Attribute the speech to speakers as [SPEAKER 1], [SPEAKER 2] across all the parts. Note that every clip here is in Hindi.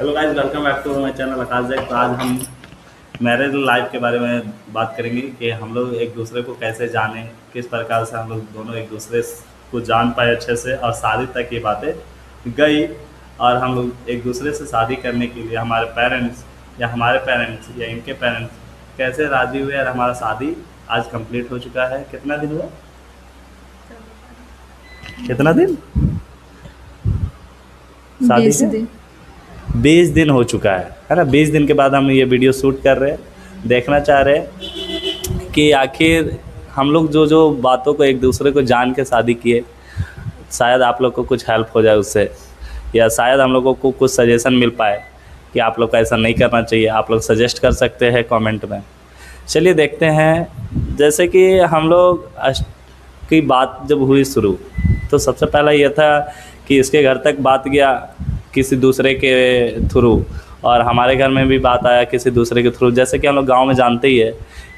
[SPEAKER 1] Hello guys, welcome back to my channel Akash Jack. तो आज हम मैरिज लाइफ के बारे में बात करेंगे कि हम लोग एक दूसरे को कैसे जाने, किस प्रकार से हम लोग दोनों एक दूसरे को जान पाए अच्छे से और शादी तक ये बातें गई। और हम लोग एक दूसरे से शादी करने के लिए हमारे पेरेंट्स या इनके पेरेंट्स कैसे राजी हुए और हमारा शादी आज कंप्लीट हो चुका है। कितना दिन हुआ? कितना दिन शादी
[SPEAKER 2] 20
[SPEAKER 1] के?
[SPEAKER 2] दिन।
[SPEAKER 1] 20 दिन हो चुका है ना। 20 दिन के बाद हम ये वीडियो शूट कर रहे हैं, देखना चाह रहे हैं कि आखिर हम लोग जो जो बातों को एक दूसरे को जान के शादी किए, शायद आप लोग को कुछ हेल्प हो जाए उससे, या शायद हम लोगों को कुछ सजेशन मिल पाए कि आप लोग को ऐसा नहीं करना चाहिए। आप लोग सजेस्ट कर सकते हैं कमेंट में। चलिए देखते हैं। जैसे कि हम लोग की बात जब हुई शुरू, तो सबसे पहला ये था कि इसके घर तक बात गया किसी दूसरे के थ्रू, और हमारे घर में भी बात आया किसी दूसरे के थ्रू। जैसे कि हम लोग गांव में जानते ही है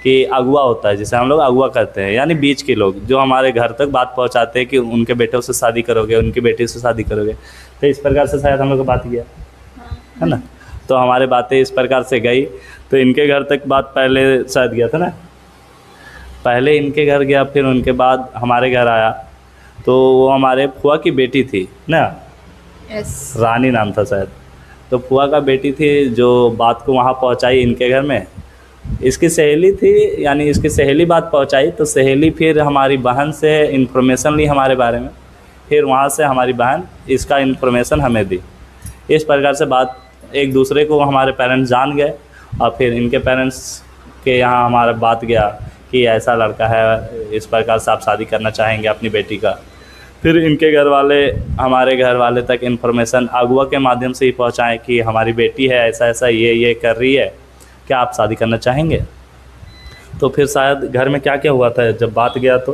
[SPEAKER 1] कि अगुआ होता है, जिसे हम लोग अगुआ करते हैं, यानी बीच के लोग जो हमारे घर तक बात पहुंचाते हैं कि उनके बेटों से शादी करोगे, उनकी बेटी से शादी करोगे। तो इस प्रकार से शायद हम लोग को बात किया है ना। तो हमारे बातें इस प्रकार से गई, तो इनके घर तक बात पहले शायद गया था ना। पहले इनके घर गया, फिर उनके बाद हमारे घर आया। तो वो हमारे फुआ की बेटी थी ना,
[SPEAKER 2] यस।
[SPEAKER 1] रानी नाम था शायद। तो फुआ का बेटी थी जो बात को वहाँ पहुँचाई इनके घर में। इसकी सहेली थी, यानी इसकी सहेली बात पहुँचाई, तो सहेली फिर हमारी बहन से इन्फॉर्मेशन ली हमारे बारे में। फिर वहाँ से हमारी बहन इसका इन्फॉर्मेशन हमें दी। इस प्रकार से बात एक दूसरे को हमारे पेरेंट्स जान गए, और फिर इनके पेरेंट्स के यहाँ हमारा बात गया कि ऐसा लड़का है, इस प्रकार से आप शादी करना चाहेंगे अपनी बेटी का। फिर इनके घर वाले हमारे घर वाले तक इन्फॉर्मेशन अगुआ के माध्यम से ही पहुंचाएं कि हमारी बेटी है, ऐसा ऐसा ये कर रही है, क्या आप शादी करना चाहेंगे। तो फिर शायद घर में क्या क्या हुआ था जब बात गया तो।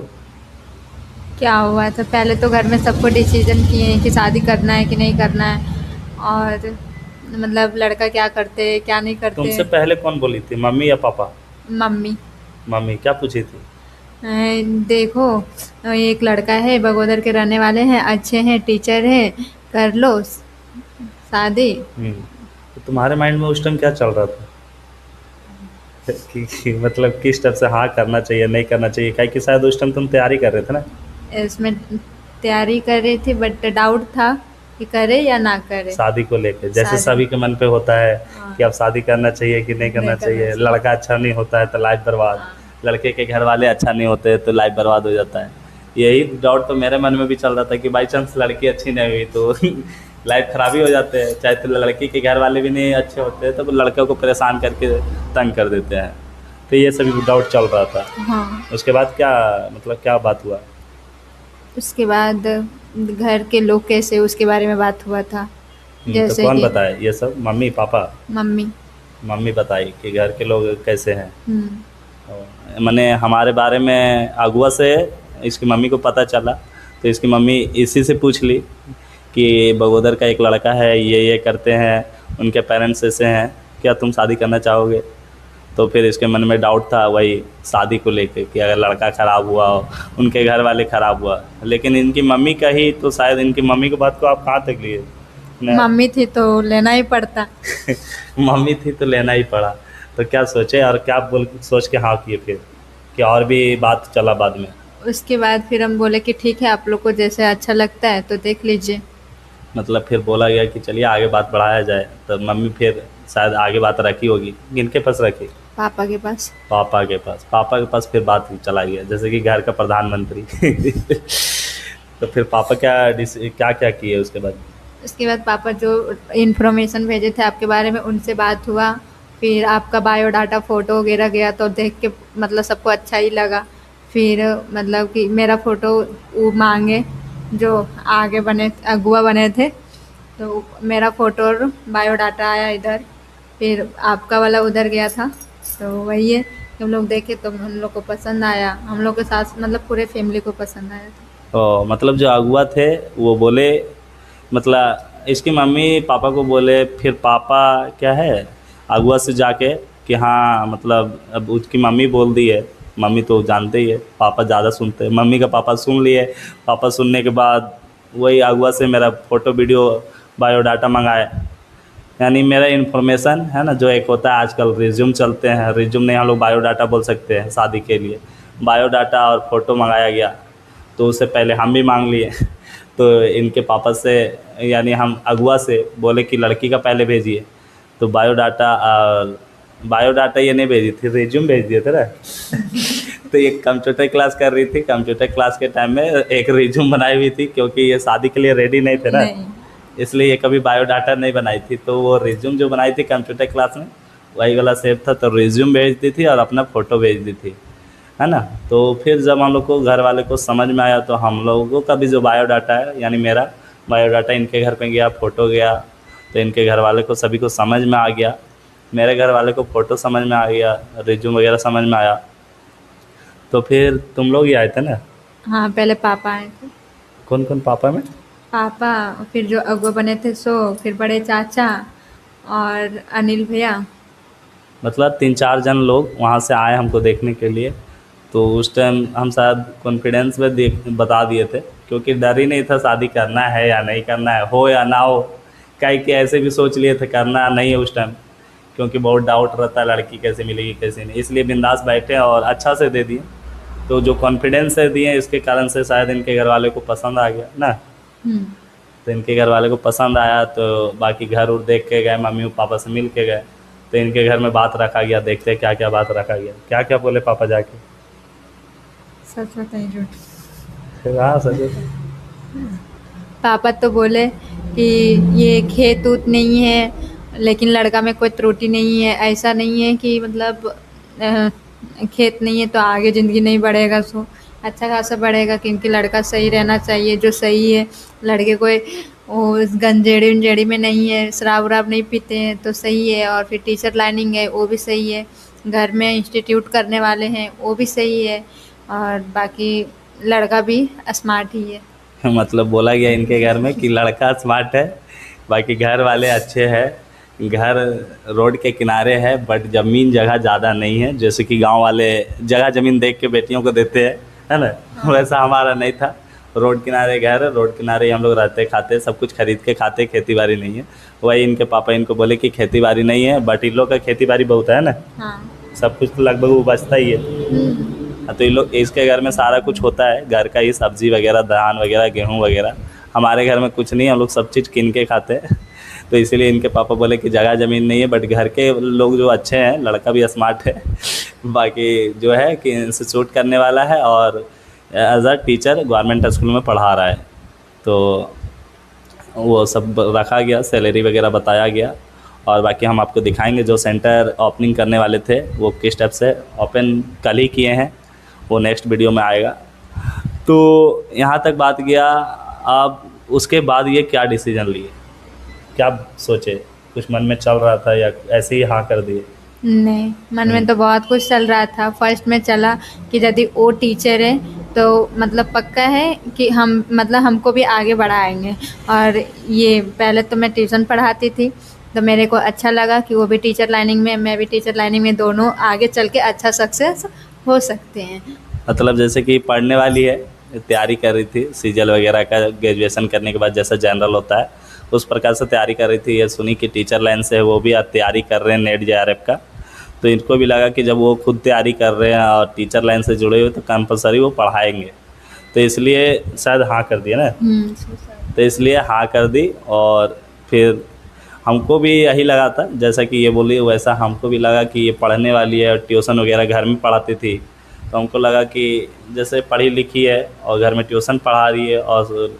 [SPEAKER 2] क्या हुआ था, पहले तो घर में सबको डिसीजन किए हैं कि शादी करना है कि नहीं करना है, और मतलब लड़का क्या करते हैं क्या नहीं करते
[SPEAKER 1] तुमसे
[SPEAKER 2] हैं।
[SPEAKER 1] पहले कौन बोली थी, मम्मी या पापा?
[SPEAKER 2] मम्मी।
[SPEAKER 1] मम्मी क्या पूछी थी?
[SPEAKER 2] देखो, एक लड़का है, बगोदर के रहने वाले हैं, अच्छे हैं, टीचर है, कर लो शादी।
[SPEAKER 1] तो तुम्हारे माइंड में उस टाइम क्या चल रहा था कि मतलब किस टाइप से हाँ करना चाहिए नहीं करना चाहिए? क्या कि शायद उस टाइम तुम तैयारी कर रहे थे ना।
[SPEAKER 2] इसमें तैयारी कर रही थी, बट डाउट था कि करे या ना करे
[SPEAKER 1] शादी को लेके जैसे
[SPEAKER 2] शादी।
[SPEAKER 1] सभी के मन पे होता है
[SPEAKER 2] हाँ।
[SPEAKER 1] कि अब शादी करना चाहिए कि नहीं करना
[SPEAKER 2] नहीं करना
[SPEAKER 1] चाहिए।
[SPEAKER 2] चाहिए।
[SPEAKER 1] लड़का अच्छा नहीं होता है तो लाइफ बर्बाद, लड़के के घर वाले अच्छा नहीं होते तो लाइफ बर्बाद हो जाता है। यही डाउट तो मेरे मन में भी चल रहा था कि बाई चांस लड़की अच्छी नहीं हुई तो लाइफ खराब ही हो जाते हैं। चाहे तो लड़की के घर वाले भी नहीं अच्छे होते तो लड़के को परेशान करके तंग कर देते हैं। तो ये सभी डाउट चल रहा था।
[SPEAKER 2] हाँ।
[SPEAKER 1] उसके बाद क्या मतलब क्या बात हुआ?
[SPEAKER 2] उसके बाद घर के लोग कैसे, उसके बारे में बात हुआ था।
[SPEAKER 1] तो
[SPEAKER 2] जैसे
[SPEAKER 1] कौन
[SPEAKER 2] कि
[SPEAKER 1] बताए ये सब, मम्मी पापा?
[SPEAKER 2] मम्मी।
[SPEAKER 1] मम्मी बताई कि घर के लोग कैसे हैं।
[SPEAKER 2] हम्म।
[SPEAKER 1] मैंने हमारे बारे में अगुआ से इसकी मम्मी को पता चला, तो इसकी मम्मी इसी से पूछ ली कि बगोदर का एक लड़का है, ये करते हैं, उनके पेरेंट्स ऐसे हैं, क्या तुम शादी करना चाहोगे? तो फिर इसके मन में डाउट था वही शादी को लेके कि अगर लड़का ख़राब हुआ हो, उनके घर वाले ख़राब हुआ। लेकिन इनकी मम्मी कही तो शायद इनकी मम्मी की बात को आप कहाँ तक लिए ना?
[SPEAKER 2] मम्मी थी तो लेना ही पड़ता।
[SPEAKER 1] मम्मी थी तो लेना ही पड़ा। तो क्या सोचे और क्या बोल सोच के हाँ किए फिर, कि और भी बात चला बाद में?
[SPEAKER 2] उसके बाद फिर हम बोले कि ठीक है, आप लोग को जैसे अच्छा लगता है तो देख लीजिए।
[SPEAKER 1] मतलब फिर बोला गया कि चलिए आगे बात बढ़ाया जाए। तो मम्मी फिर शायद आगे बात रखी होगी, किनके पास रखी?
[SPEAKER 2] पापा के पास।
[SPEAKER 1] पापा के पास। पापा के पास फिर बात चला गया जैसे कि घर का प्रधानमंत्री। तो फिर पापा क्या क्या किए उसके बाद?
[SPEAKER 2] उसके बाद पापा जो इन्फॉर्मेशन भेजे थे आपके बारे में, उनसे बात हुआ। फिर आपका बायोडाटा फ़ोटो वगैरह गया तो देख के मतलब सबको अच्छा ही लगा। फिर मतलब कि मेरा फ़ोटो वो मांगे जो आगे बने अगुआ बने थे, तो मेरा फ़ोटो और बायोडाटा आया इधर। फिर आपका वाला उधर गया था। तो वही है कि हम लोग देखे तो हम लोग को पसंद आया, हम लोग के साथ मतलब पूरे फैमिली को पसंद आया था।
[SPEAKER 1] तो मतलब जो अगुआ थे वो बोले, मतलब इसकी मम्मी पापा को बोले, फिर पापा क्या है अगुआ से जाके कि हाँ मतलब अब उसकी मम्मी बोल दी है। मम्मी तो जानते ही है, पापा ज़्यादा सुनते हैं। मम्मी का पापा सुन लिए। पापा सुनने के बाद वही अगुआ से मेरा फ़ोटो वीडियो बायोडाटा मंगाए। यानी मेरा इन्फॉर्मेशन है ना, जो एक होता है आजकल रिज्यूम चलते हैं, रिज्यूम नहीं हम लोग बायोडाटा बोल सकते हैं शादी के लिए, बायोडाटा और फ़ोटो मंगाया गया। तो उससे पहले हम भी मांग लिए तो इनके पापा से यानी हम अगुआ से बोले कि लड़की का पहले भेजिए। तो बायोडाटा ये नहीं भेजी थी, रिज्यूम भेज दिए थे ना तो ये कंप्यूटर क्लास कर रही थी, कंप्यूटर क्लास के टाइम में एक रिज्यूम बनाई हुई थी, क्योंकि ये शादी के लिए रेडी नहीं थे ना,
[SPEAKER 2] नहीं।
[SPEAKER 1] इसलिए ये कभी बायोडाटा नहीं बनाई थी। तो वो रिज्यूम जो बनाई थी कंप्यूटर क्लास में वही वाला सेव था, तो रिज्यूम भेज दी थी और अपना फ़ोटो भेज दी थी, है ना। तो फिर जब हम लोग को घर वाले को समझ में आया, तो हम लोगों का भी जो बायोडाटा है यानी मेरा बायोडाटा इनके घर पे गया, फ़ोटो गया, तो इनके घर वाले को सभी को समझ में आ गया, मेरे घर वाले को फ़ोटो समझ में आ गया, रिज्यूम वगैरह समझ में आया। तो फिर तुम लोग ही आए थे ना?
[SPEAKER 2] हाँ, पहले पापा आए थे।
[SPEAKER 1] कौन कौन पापा में?
[SPEAKER 2] पापा, फिर जो अगुआ बने थे सो, फिर बड़े चाचा और अनिल भैया।
[SPEAKER 1] मतलब 3-4 जन लोग वहाँ से आए हमको देखने के लिए। तो उस टाइम हम शायद कॉन्फिडेंस में बता दिए थे, क्योंकि डर ही नहीं था शादी करना है या नहीं करना है, हो या ना हो। कई के ऐसे भी सोच लिए थे करना नहीं है उस टाइम, क्योंकि बहुत डाउट रहता है लड़की कैसे मिलेगी कैसे नहीं, इसलिए बिंदास बैठे और अच्छा से दे दिए। तो जो कॉन्फिडेंस से दिए इसके कारण से शायद इनके घर वाले को पसंद आ गया ना। तो इनके घर वाले को पसंद आया, तो बाकी घर उर देख के गए, मम्मी और पापा से मिल के गए। तो इनके घर में बात रखा गया, देखते क्या क्या बात रखा गया, क्या क्या बोले पापा जाके।
[SPEAKER 2] सच बताइए झूठ?
[SPEAKER 1] हाँ सच।
[SPEAKER 2] पापा तो बोले कि ये खेत उत नहीं है, लेकिन लड़का में कोई त्रुटि नहीं है, ऐसा नहीं है कि मतलब खेत नहीं है तो आगे ज़िंदगी नहीं बढ़ेगा, सो अच्छा खासा बढ़ेगा, क्योंकि लड़का सही रहना चाहिए, जो सही है। लड़के कोई वो गंजेड़ी उंजेड़ी में नहीं है, शराब वराब नहीं पीते हैं तो सही है। और फिर टीचर लाइनिंग है वो भी सही है, घर में इंस्टीट्यूट करने वाले हैं वो भी सही है, और बाकी लड़का भी स्मार्ट ही है।
[SPEAKER 1] मतलब बोला गया इनके घर में कि लड़का स्मार्ट है, बाकी घर वाले अच्छे हैं। घर रोड के किनारे है, बट ज़मीन जगह ज़्यादा नहीं है, जैसे कि गांव वाले जगह ज़मीन देख के बेटियों को देते हैं, है ना। वैसा हमारा नहीं था, रोड किनारे घर है, रोड किनारे ही हम लोग रहते खाते, सब कुछ खरीद के खाते, खेती बाड़ी नहीं है। वही इनके पापा इनको बोले कि खेती बाड़ी नहीं है, बट इन लोग का खेती बाड़ी बहुत है ना।
[SPEAKER 2] हाँ।
[SPEAKER 1] सब कुछ तो लगभग वो बचता ही है। तो इन लोग इसके घर में सारा कुछ होता है, घर का ही सब्जी वगैरह, धान वगैरह, गेहूँ वगैरह। हमारे घर में कुछ नहीं, हम लोग सब चीज़ किन के खाते हैं। तो इसीलिए इनके पापा बोले कि जगह ज़मीन नहीं है, बट घर के लोग जो अच्छे हैं, लड़का भी स्मार्ट है बाकी जो है कि इंस्टीट्यूट करने वाला है और as a teacher government school में पढ़ा रहा है। तो वो सब रखा गया, सैलरी वगैरह बताया गया, और बाकी हम आपको दिखाएंगे जो सेंटर ओपनिंग करने वाले थे वो किस टाइप से ओपन कल ही किए हैं, वो नेक्स्ट वीडियो में आएगा। तो यहाँ तक बात गया। अब उसके बाद ये क्या डिसीजन लिए, क्या सोचे, कुछ मन में चल रहा था या ऐसे ही हाँ कर दिए?
[SPEAKER 2] नहीं, मन में तो बहुत कुछ चल रहा था। फर्स्ट में चला कि यदि वो टीचर है तो मतलब पक्का है कि हम मतलब हमको भी आगे बढ़ाएंगे। और ये पहले तो मैं ट्यूशन पढ़ाती थी, तो मेरे को अच्छा लगा कि वो भी टीचर लाइनिंग में, मैं भी टीचर लाइनिंग में, दोनों आगे चल के अच्छा सक्सेस हो सकते हैं।
[SPEAKER 1] मतलब जैसे कि पढ़ने वाली है, तैयारी कर रही थी सीजल वगैरह का, ग्रेजुएशन करने के बाद जैसा जनरल होता है उस प्रकार से तैयारी कर रही थी। ये सुनी कि टीचर लाइन से वो भी तैयारी कर रहे हैं नेट JRF का, तो इनको भी लगा कि जब वो खुद तैयारी कर रहे हैं और टीचर लाइन से जुड़े हुए तो कंपलसरी वो पढ़ाएंगे, तो इसलिए शायद हाँ कर दिया ना। तो इसलिए हाँ कर दी। और फिर हमको भी यही लगा था, जैसा कि ये बोली वैसा हमको भी लगा कि ये पढ़ने वाली है और ट्यूशन वगैरह घर में पढ़ाती थी, तो हमको लगा कि जैसे पढ़ी लिखी है और घर में ट्यूशन पढ़ा रही है और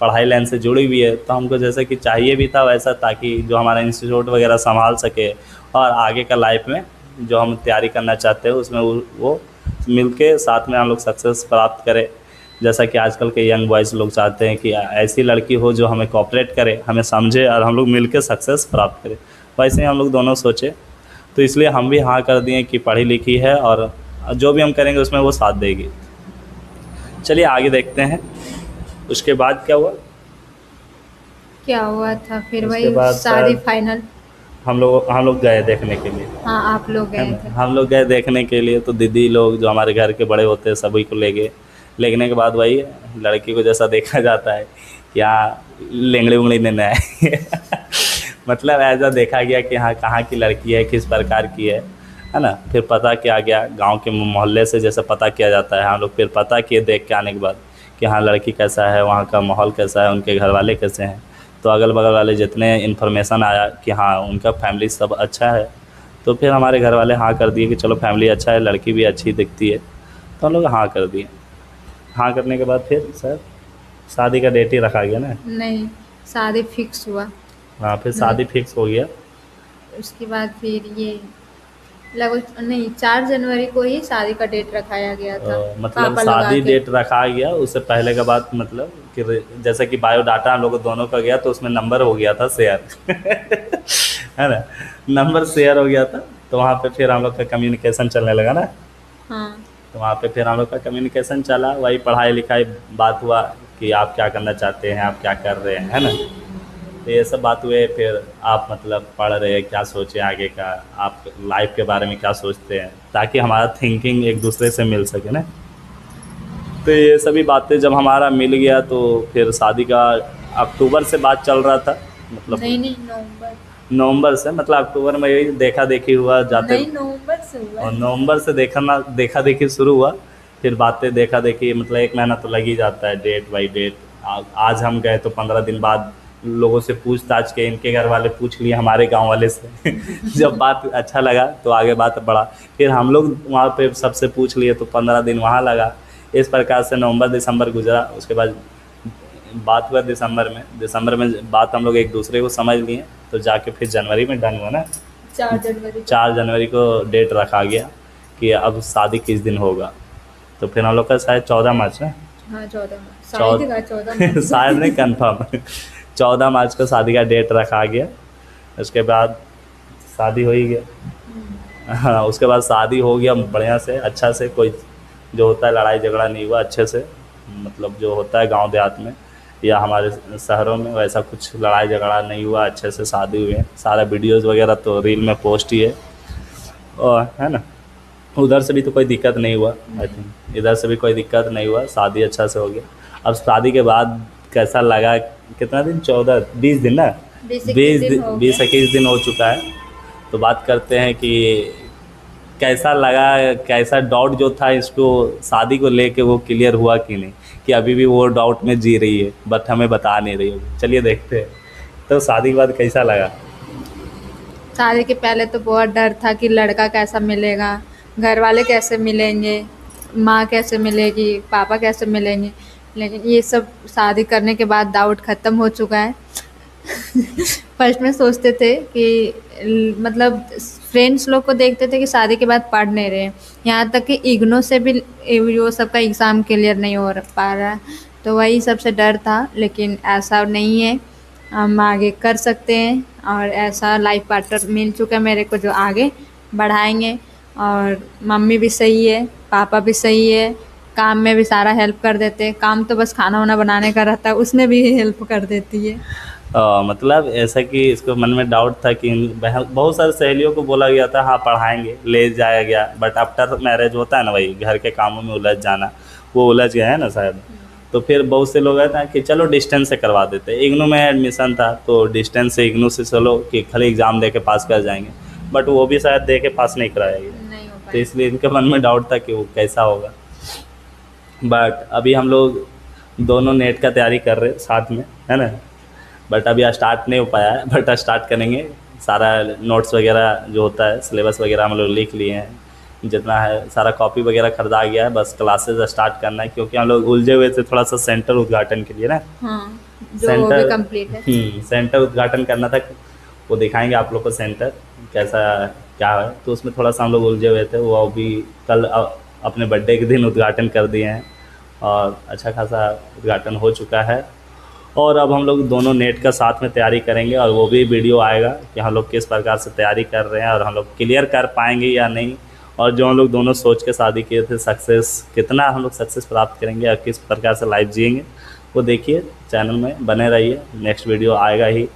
[SPEAKER 1] पढ़ाई लाइन से जुड़ी हुई है, तो हमको जैसा कि चाहिए भी था वैसा, ताकि जो हमारा इंस्टीट्यूट वगैरह संभाल सके और आगे का लाइफ में जो हम तैयारी करना चाहते हैं उसमें वो मिलके साथ में हम लोग सक्सेस प्राप्त करें। जैसा कि आजकल के यंग बॉयज़ लोग चाहते हैं कि ऐसी लड़की हो जो हमें कोऑपरेट करे, हमें समझे और हम लोग मिलके सक्सेस प्राप्त करें, वैसे ही हम लोग दोनों सोचे। तो इसलिए हम भी हाँ कर दिए कि पढ़ी लिखी है और जो भी हम करेंगे उसमें वो साथ देगी। चलिए आगे देखते हैं। उसके बाद क्या हुआ?
[SPEAKER 2] क्या हुआ था फिर?
[SPEAKER 1] उसके
[SPEAKER 2] वही
[SPEAKER 1] बाद
[SPEAKER 2] शादी
[SPEAKER 1] शायद
[SPEAKER 2] फाइनल।
[SPEAKER 1] हम लोग गए देखने के लिए।
[SPEAKER 2] हाँ, आप लोग गए थे।
[SPEAKER 1] हम लोग गए देखने के लिए, तो दीदी लोग जो हमारे घर के बड़े होते हैं सभी को ले गए। लेने के बाद वही लड़की को जैसा देखा जाता है कि यहाँ लेंगड़ी उंगड़ी नहीं आए मतलब ऐसा देखा गया कि हाँ कहाँ की लड़की है, किस प्रकार की है ना। फिर पता किया गया गांव के मोहल्ले से, जैसे पता किया जाता है, हम लोग फिर पता किए देख के आने के बाद कि हाँ लड़की कैसा है, वहाँ का माहौल कैसा है, उनके घर वाले कैसे हैं। तो अगल बगल वाले जितने इन्फॉर्मेशन आया कि हाँ उनका फैमिली सब अच्छा है, तो फिर हमारे घर वाले हाँ कर दिए कि चलो फैमिली अच्छा है, लड़की भी अच्छी दिखती है, तो हम लोग हाँ कर दिए। हाँ करने के बाद फिर सर शादी का डेट ही रखा गया ना।
[SPEAKER 2] नहीं, शादी फिक्स हुआ।
[SPEAKER 1] हाँ फिर शादी फिक्स हो गया।
[SPEAKER 2] उसके बाद फिर ये लगभग नहीं 4 जनवरी को ही शादी का डेट रखाया गया था।
[SPEAKER 1] मतलब
[SPEAKER 2] पापा लोग
[SPEAKER 1] शादी
[SPEAKER 2] आके
[SPEAKER 1] डेट रखा गया, उससे पहले का बात मतलब कि जैसे कि बायोडाटा हम लोग दोनों का गया, तो उसमें नंबर हो गया था शेयर है ना, नंबर शेयर हो गया था। तो वहाँ पे फिर हम लोग का कम्युनिकेशन चलने लगा ना।
[SPEAKER 2] हाँ
[SPEAKER 1] तो वहाँ पे फिर हम लोग का कम्युनिकेशन चला, वही पढ़ाई लिखाई बात हुआ कि आप क्या करना चाहते हैं, आप क्या कर रहे हैं, है ना। तो ये सब बात हुए। फिर आप मतलब पढ़ रहे हैं, क्या सोचे आगे का, आप लाइफ के बारे में क्या सोचते हैं, ताकि हमारा थिंकिंग एक दूसरे से मिल सके ना। तो ये सभी बातें जब हमारा मिल गया, तो फिर शादी का अक्टूबर से बात चल रहा था, मतलब
[SPEAKER 2] नहीं नवंबर।
[SPEAKER 1] नवंबर से, मतलब अक्टूबर में यही देखा देखी हुआ जाते,
[SPEAKER 2] नहीं नवंबर से हुआ।
[SPEAKER 1] और नवंबर से देखा देखी शुरू हुआ। फिर बातें देखा देखी, मतलब 1 महीना तो लग ही जाता है डेट बाई डेट। आज हम गए तो 15 दिन बाद लोगों से पूछताछ के, इनके घर वाले पूछ लिए हमारे गांव वाले से जब बात अच्छा लगा तो आगे बात बढ़ा, फिर हम लोग वहाँ पे सबसे पूछ लिए तो 15 दिन वहाँ लगा। इस प्रकार से नवंबर दिसंबर गुजरा। उसके बाद बात हुआ दिसंबर में बात हम लोग एक दूसरे को समझ लिए, तो जाके फिर जनवरी में डन हुआ ना। 4 जनवरी को डेट रखा गया कि अब शादी किस दिन होगा। तो फिर हम लोग का शायद 14 मार्च है।
[SPEAKER 2] हाँ 14 मार्च।
[SPEAKER 1] शायद नहीं, कंफर्म 14 मार्च को शादी का डेट रखा गया। उसके बाद शादी हो ही गया। हाँ उसके बाद शादी हो गया बढ़िया से, अच्छा से, कोई जो होता है लड़ाई झगड़ा नहीं हुआ, अच्छे से, मतलब जो होता है गांव देहात में या हमारे शहरों में वैसा कुछ लड़ाई झगड़ा नहीं हुआ, अच्छे से शादी हुई है। सारा वीडियोज़ वगैरह तो रील में पोस्ट ही है, और है ना। उधर से भी तो कोई दिक्कत नहीं हुआ, आई थिंक इधर से भी कोई दिक्कत नहीं हुआ, शादी अच्छा से हो गया। अब शादी के बाद कैसा लगा, कितना दिन, 20 दिन ना, 20-21 दिन हो चुका है। तो बात करते हैं कि कैसा लगा, कैसा डाउट जो था इसको शादी को लेके वो क्लियर हुआ कि नहीं, कि अभी भी वो डाउट में जी रही है बट हमें बता नहीं रही है। चलिए देखते हैं तो शादी के बाद कैसा लगा।
[SPEAKER 2] शादी के पहले तो बहुत डर था कि लड़का कैसा मिलेगा, घर वाले कैसे मिलेंगे, माँ कैसे मिलेगी, पापा कैसे मिलेंगे। लेकिन ये सब शादी करने के बाद डाउट ख़त्म हो चुका है। फर्स्ट में सोचते थे कि मतलब फ्रेंड्स लोग को देखते थे कि शादी के बाद पढ़ नहीं रहे हैं, यहाँ तक कि इग्नो से भी वो सबका एग्ज़ाम क्लियर नहीं हो पा रहा है। तो वही सबसे डर था, लेकिन ऐसा नहीं है, हम आगे कर सकते हैं। और ऐसा लाइफ पार्टनर मिल चुका है मेरे को जो आगे बढ़ाएंगे। और मम्मी भी सही है, पापा भी सही है, काम में भी सारा हेल्प कर देते हैं। काम तो बस खाना वाना बनाने का रहता है, उसमें भी हेल्प कर देती है।
[SPEAKER 1] मतलब ऐसा कि इसको मन में डाउट था कि बहुत सारी सहेलियों को बोला गया था हाँ पढ़ाएंगे, ले जाया गया, बट आफ्टर मैरिज होता है ना वही घर के कामों में उलझ जाना, वो उलझ गया है ना शायद। तो फिर बहुत से लोग कहते हैं कि चलो डिस्टेंस से करवा देते। इग्नू में एडमिशन था तो डिस्टेंस से इग्नू से चलो कि खाली एग्ज़ाम दे के पास कर जाएंगे, बट वो भी शायद दे के पास नहीं कराएंगे। तो इसलिए इनके मन में डाउट था कि वो कैसा होगा। बट अभी हम लोग दोनों नेट का तैयारी कर रहे हैं साथ में, है ना। बट अभी स्टार्ट नहीं हो पाया है, बट स्टार्ट करेंगे। सारा नोट्स वगैरह जो होता है, सिलेबस वगैरह हम लोग लिख लिए हैं, जितना है सारा कॉपी वगैरह खरीदा गया है, बस क्लासेस स्टार्ट करना है। क्योंकि हम लोग उलझे हुए थे थोड़ा सा सेंटर उद्घाटन के लिए ना।
[SPEAKER 2] हाँ, जो भी कंप्लीट है।
[SPEAKER 1] सेंटर उद्घाटन करना था, वो दिखाएंगे आप लोग को सेंटर कैसा क्या है। तो उसमें थोड़ा सा हम लोग उलझे हुए थे, वो अभी कल अपने बर्थडे के दिन उद्घाटन कर दिए हैं और अच्छा खासा उद्घाटन हो चुका है। और अब हम लोग दोनों नेट का साथ में तैयारी करेंगे और वो भी वीडियो आएगा कि हम लोग किस प्रकार से तैयारी कर रहे हैं और हम लोग क्लियर कर पाएंगे या नहीं। और जो हम लोग दोनों सोच के शादी किए थे, सक्सेस कितना हम लोग सक्सेस प्राप्त करेंगे और किस प्रकार से लाइफ जिएंगे, वो देखिए चैनल में बने रहिए। नेक्स्ट वीडियो आएगा ही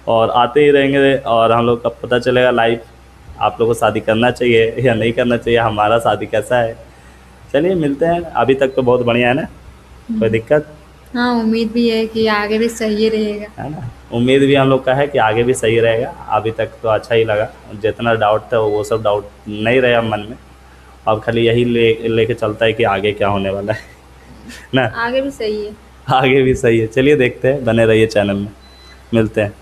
[SPEAKER 1] और आते ही रहेंगे और हम लोग का पता चलेगा लाइफ आप लोग को शादी करना चाहिए या नहीं करना चाहिए, हमारा शादी कैसा है। चलिए मिलते हैं। अभी तक तो बहुत बढ़िया है ना, कोई दिक्कत
[SPEAKER 2] हाँ, उम्मीद भी है कि आगे भी सही रहेगा।
[SPEAKER 1] है ना। उम्मीद भी हम लोग का है कि आगे भी सही रहेगा। अभी तक तो अच्छा ही लगा, जितना डाउट था वो सब डाउट नहीं रहा मन में। अब खाली यही लेके चलता है कि आगे क्या होने वाला है ना।
[SPEAKER 2] आगे भी सही है।
[SPEAKER 1] आगे भी सही है। चलिए देखते हैं, बने रहिए चैनल में, मिलते हैं।